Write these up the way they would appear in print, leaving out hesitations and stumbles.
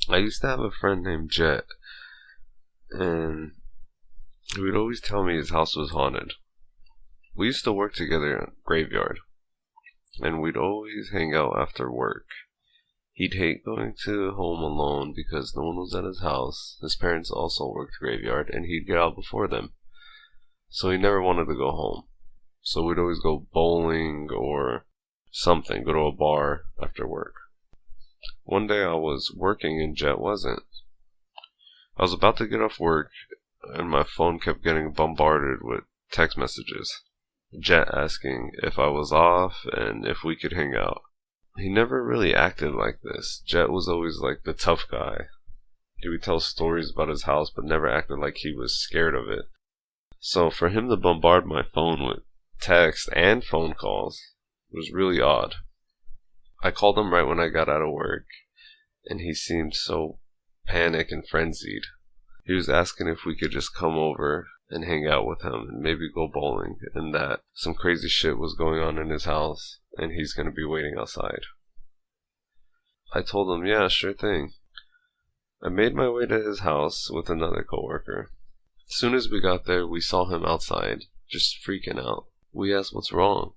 I used to have a friend named Jet, and he would always tell me his house was haunted. We used to work together at graveyard, and we'd always hang out after work. He'd hate going to home alone because no one was at his house. His parents also worked graveyard, and he'd get out before them. So he never wanted to go home. So we'd always go bowling or something, go to a bar after work. One day I was working and Jet wasn't. I was about to get off work, and my phone kept getting bombarded with text messages. Jet asking if I was off and if we could hang out. He never really acted like this. Jet was always like the tough guy. He would tell stories about his house but never acted like he was scared of it. So for him to bombard my phone with text and phone calls was really odd. I called him right when I got out of work, and he seemed so panicked and frenzied. He was asking if we could just come over and hang out with him and maybe go bowling, and that some crazy shit was going on in his house and he's going to be waiting outside. I told him, yeah, sure thing. I made my way to his house with another coworker. As soon as we got there, we saw him outside, just freaking out. We asked what's wrong,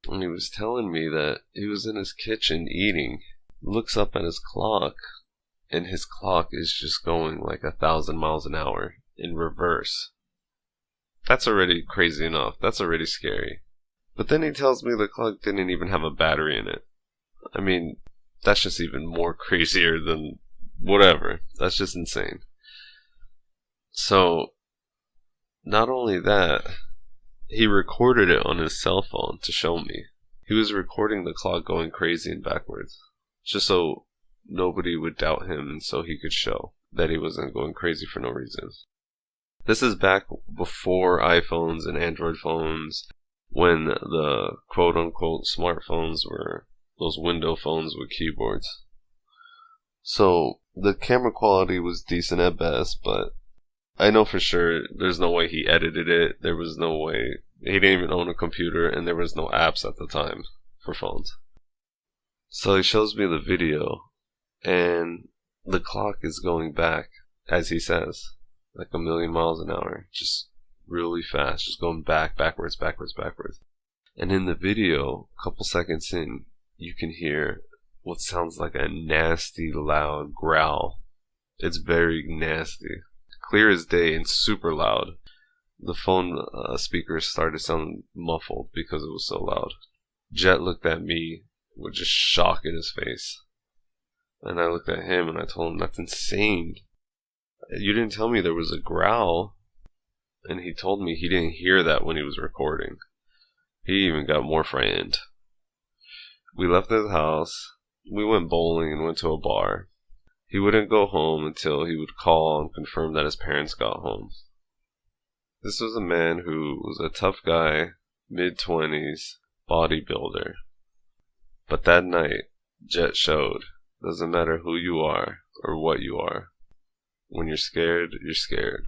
and he was telling me that he was in his kitchen eating, looks up at his clock, and his clock is just going like 1,000 miles an hour in reverse. That's already crazy enough. That's already scary. But then he tells me the clock didn't even have a battery in it. I mean, that's just even more crazier than whatever. That's just insane. So, not only that, he recorded it on his cell phone to show me. He was recording the clock going crazy and backwards, just so nobody would doubt him and so he could show that he wasn't going crazy for no reason. This is back before iPhones and Android phones, when the quote-unquote smartphones were those window phones with keyboards. So, the camera quality was decent at best, but I know for sure there's no way he edited it. There was no way. He didn't even own a computer, and there was no apps at the time for phones. So he shows me the video, and the clock is going back, as he says, like 1,000,000 miles an hour, just really fast, just going backwards. And in the video, a couple seconds in, you can hear what sounds like a nasty, loud growl. It's very nasty. Clear as day and super loud. The phone speakers started sounding muffled because it was so loud. Jet looked at me with just shock in his face. And I looked at him and I told him, that's insane. You didn't tell me there was a growl. And he told me he didn't hear that when he was recording. He even got more frightened. We left his house. We went bowling and went to a bar. He wouldn't go home until he would call and confirm that his parents got home. This was a man who was a tough guy, mid-20s, bodybuilder. But that night, Jet showed, doesn't matter who you are or what you are. When you're scared, you're scared.